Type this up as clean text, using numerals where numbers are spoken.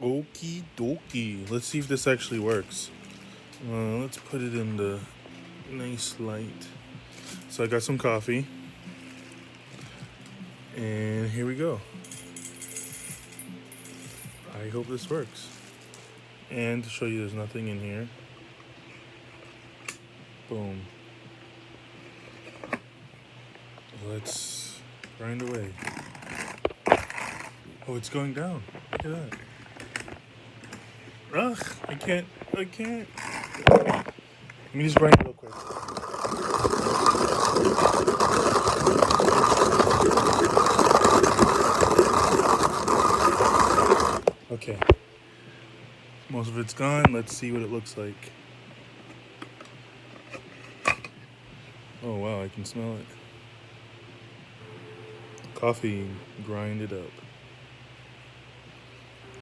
Okie dokie. Let's see if this actually works. Let's put it in the nice light. So I got some coffee. And here we go. I hope this works. And to show you there's nothing in here. Boom. Let's grind away. Oh, it's going down. Look at that. Ugh, I can't. Let me just grind it real quick. Okay. Most of it's gone. Let's see what it looks like. Oh wow, I can smell it. Coffee grinded up.